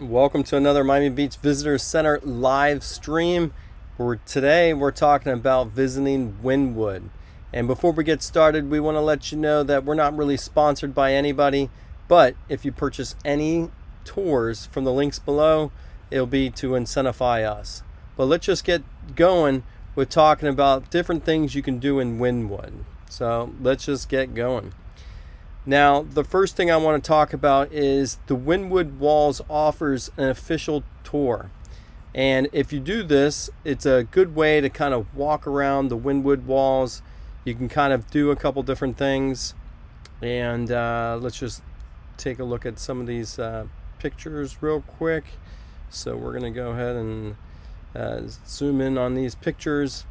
Welcome to another Miami Beach Visitor Center live stream. Today we're talking about visiting Wynwood. And before we get started, we want to let you know that we're not really sponsored by anybody, but if you purchase any tours from the links below, it'll be to incentivize us. But let's just get going with talking about different things you can do in Wynwood. So let's just get going. Now, the first thing I want to talk about is the Wynwood Walls offers an official tour. And if you do this, it's a good way to kind of walk around the Wynwood Walls. You can kind of do a couple different things. And let's just take a look at some of these pictures real quick. So we're going to go ahead and zoom in on these pictures.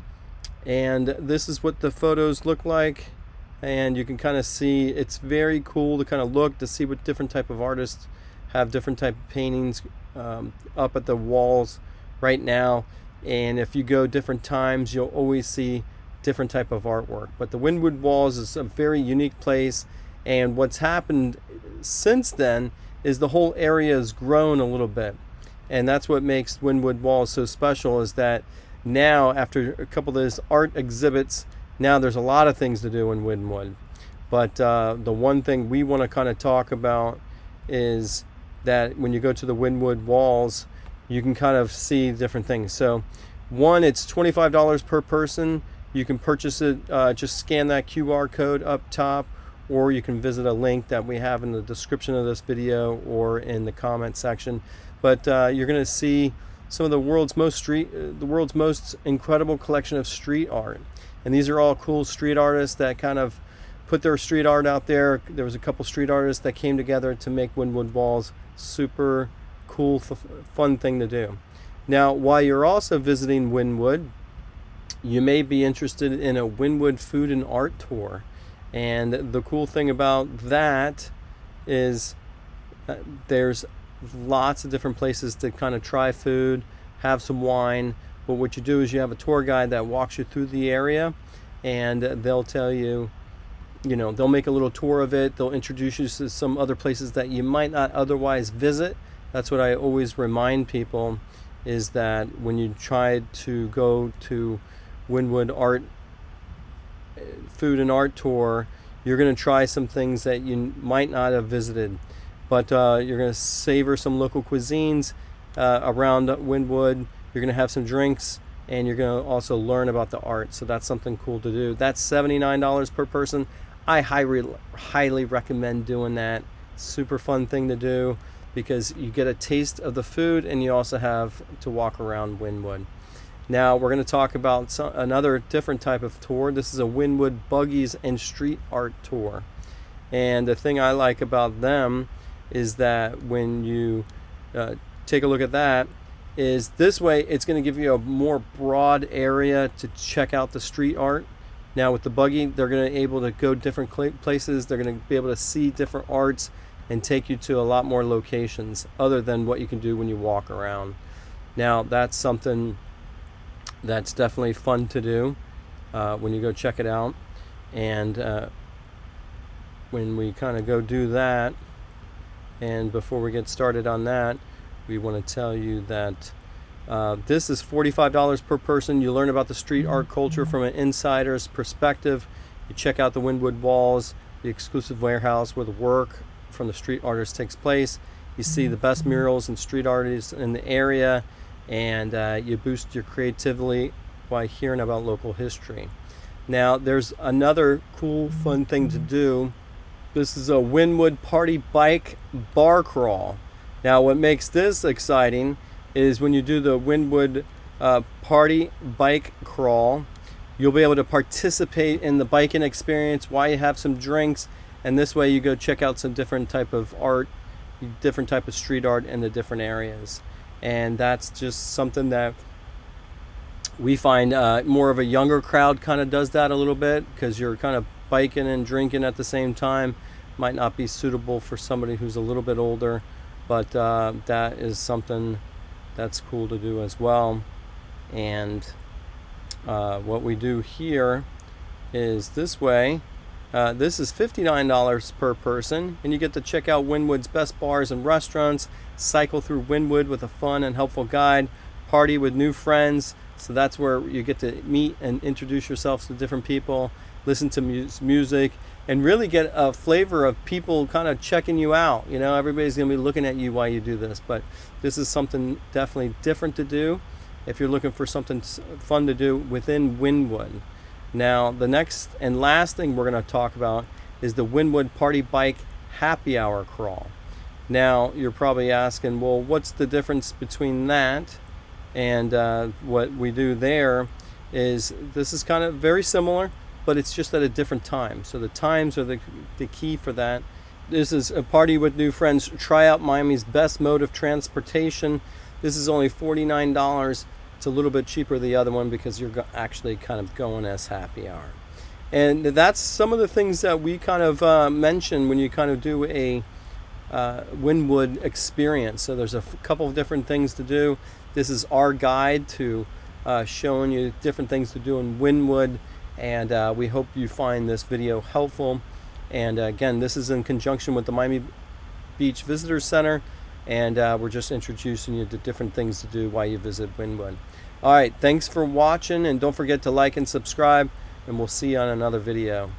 And this is what the photos look like. And you can kind of see it's very cool to kind of look to see what different type of artists have different type of paintings up at the walls right now. And if you go different times, you'll always see different type of artwork. But the Wynwood Walls is a very unique place, and what's happened since then is the whole area has grown a little bit. And that's what makes Wynwood Walls so special, is that now after a couple of those art exhibits, now there's a lot of things to do in Wynwood. But the one thing we want to kind of talk about is that when you go to the Wynwood Walls, you can kind of see different things. So one, it's $25 per person. You can purchase it, just scan that QR code up top, or you can visit a link that we have in the description of this video or in the comment section. But you're going to see some of the world's most incredible collection of street art. And these are all cool street artists that kind of put their street art out there. There was a couple street artists that came together to make Wynwood Walls super cool, fun thing to do. Now, while you're also visiting Wynwood, you may be interested in a Wynwood food and art tour. And the cool thing about that is there's lots of different places to kind of try food, have some wine. But what you do is you have a tour guide that walks you through the area, and they'll tell you, they'll make a little tour of it. They'll introduce you to some other places that you might not otherwise visit. That's what I always remind people, is that when you try to go to Wynwood food and art tour, you're going to try some things that you might not have visited. But you're going to savor some local cuisines around Wynwood. You're going to have some drinks, and you're going to also learn about the art. So that's something cool to do. That's $79 per person. I highly recommend doing that. Super fun thing to do, because you get a taste of the food, and you also have to walk around Wynwood. Now we're going to talk about another different type of tour. This is a Wynwood Buggies and Street Art Tour. And the thing I like about them is that when you take a look at that, is this way it's going to give you a more broad area to check out the street art. Now with the buggy, they're going to be able to go different places. They're going to be able to see different arts and take you to a lot more locations other than what you can do when you walk around. Now that's something that's definitely fun to do when you go check it out. And when we kind of go do that, and before we get started on that, we want to tell you that this is $45 per person. You learn about the street art culture from an insider's perspective. You check out the Wynwood Walls, the exclusive warehouse where the work from the street artists takes place. You see the best murals and street artists in the area, and you boost your creativity by hearing about local history. Now, there's another cool, fun thing to do. This is a Wynwood Party Bike Bar Crawl. Now, what makes this exciting is when you do the Wynwood Party Bike Crawl, you'll be able to participate in the biking experience while you have some drinks, and this way you go check out some different type of art, different type of street art in the different areas. And that's just something that we find more of a younger crowd kind of does that a little bit, because you're kind of biking and drinking at the same time. Might not be suitable for somebody who's a little bit older. But that is something that's cool to do as well. And what we do here is this way This is $59 per person, and you get to check out Wynwood's best bars and restaurants, cycle through Wynwood with a fun and helpful guide, party with new friends. So that's where you get to meet and introduce yourselves to different people, listen to music, and really get a flavor of people kind of checking you out. You know, everybody's going to be looking at you while you do this, but this is something definitely different to do if you're looking for something fun to do within Wynwood. Now, the next and last thing we're going to talk about is the Wynwood Party Bike Happy Hour Crawl. Now, you're probably asking, well, what's the difference between that and what we do there? Is this is kind of very similar, but it's just at a different time. So the times are the key for that. This is a party with new friends. Try out Miami's best mode of transportation. This is only $49. It's a little bit cheaper than the other one because you're actually kind of going as happy hour. And that's some of the things that we kind of mention when you kind of do a Wynwood experience. So there's a couple of different things to do. This is our guide to showing you different things to do in Wynwood, and we hope you find this video helpful. And again, this is in conjunction with the Miami Beach Visitor Center, and we're just introducing you to different things to do while you visit Wynwood. All right, thanks for watching, and don't forget to like and subscribe, and we'll see you on another video.